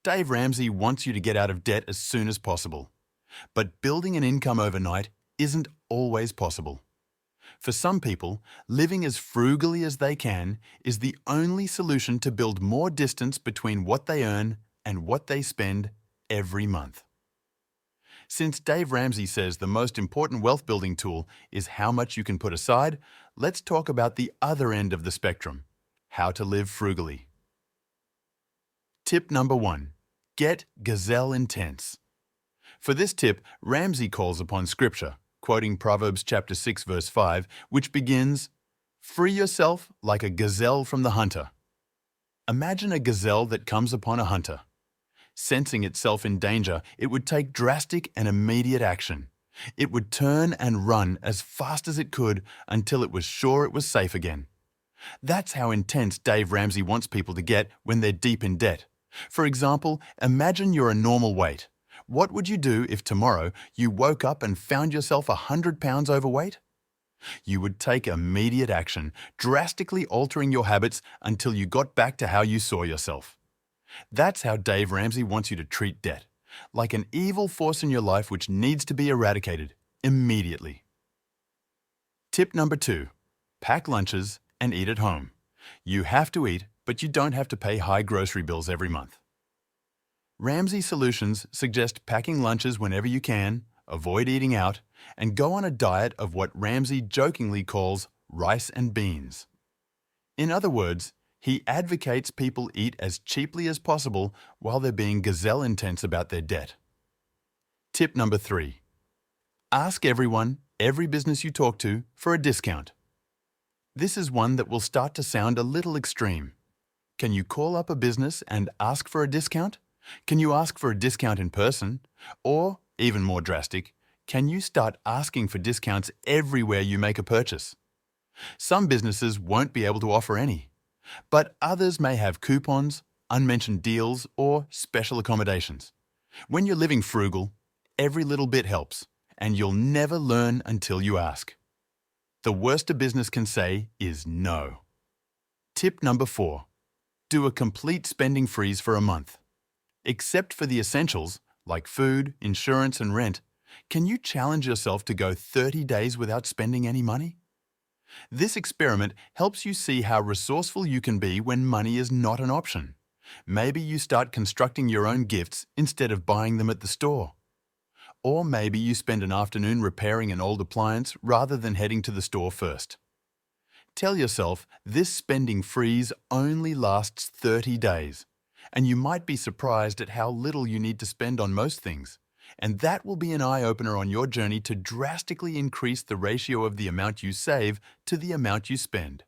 Dave Ramsey wants you to get out of debt as soon as possible. But building an income overnight isn't always possible. For some people, living as frugally as they can is the only solution to build more distance between what they earn and what they spend every month. Since Dave Ramsey says the most important wealth building tool is how much you can put aside, let's talk about the other end of the spectrum, how to live frugally. Tip number 1. Get gazelle intense. For this tip, Ramsey calls upon Scripture, quoting Proverbs chapter 6 verse 5, which begins, "Free yourself like a gazelle from the hunter." Imagine a gazelle that comes upon a hunter. Sensing itself in danger, it would take drastic and immediate action. It would turn and run as fast as it could until it was sure it was safe again. That's how intense Dave Ramsey wants people to get when they're deep in debt. For example, imagine you're a normal weight. What would you do if tomorrow you woke up and found yourself 100 pounds overweight? You would take immediate action, drastically altering your habits until you got back to how you saw yourself. That's how Dave Ramsey wants you to treat debt, like an evil force in your life which needs to be eradicated immediately. Tip number 2. Pack lunches and eat at home. You have to eat, but you don't have to pay high grocery bills every month. Ramsey Solutions suggest packing lunches whenever you can, avoid eating out, and go on a diet of what Ramsey jokingly calls rice and beans. In other words, he advocates people eat as cheaply as possible while they're being gazelle intense about their debt. Tip number 3. Ask everyone, every business you talk to, for a discount. This is one that will start to sound a little extreme. Can you call up a business and ask for a discount? Can you ask for a discount in person? Or, even more drastic, can you start asking for discounts everywhere you make a purchase? Some businesses won't be able to offer any, but others may have coupons, unmentioned deals, or special accommodations. When you're living frugal, every little bit helps, and you'll never learn until you ask. The worst a business can say is no. Tip number 4. Do a complete spending freeze for a month. Except for the essentials, like food, insurance, and rent, can you challenge yourself to go 30 days without spending any money? This experiment helps you see how resourceful you can be when money is not an option. Maybe you start constructing your own gifts instead of buying them at the store. Or maybe you spend an afternoon repairing an old appliance rather than heading to the store first. Tell yourself this spending freeze only lasts 30 days, and you might be surprised at how little you need to spend on most things. And that will be an eye-opener on your journey to drastically increase the ratio of the amount you save to the amount you spend.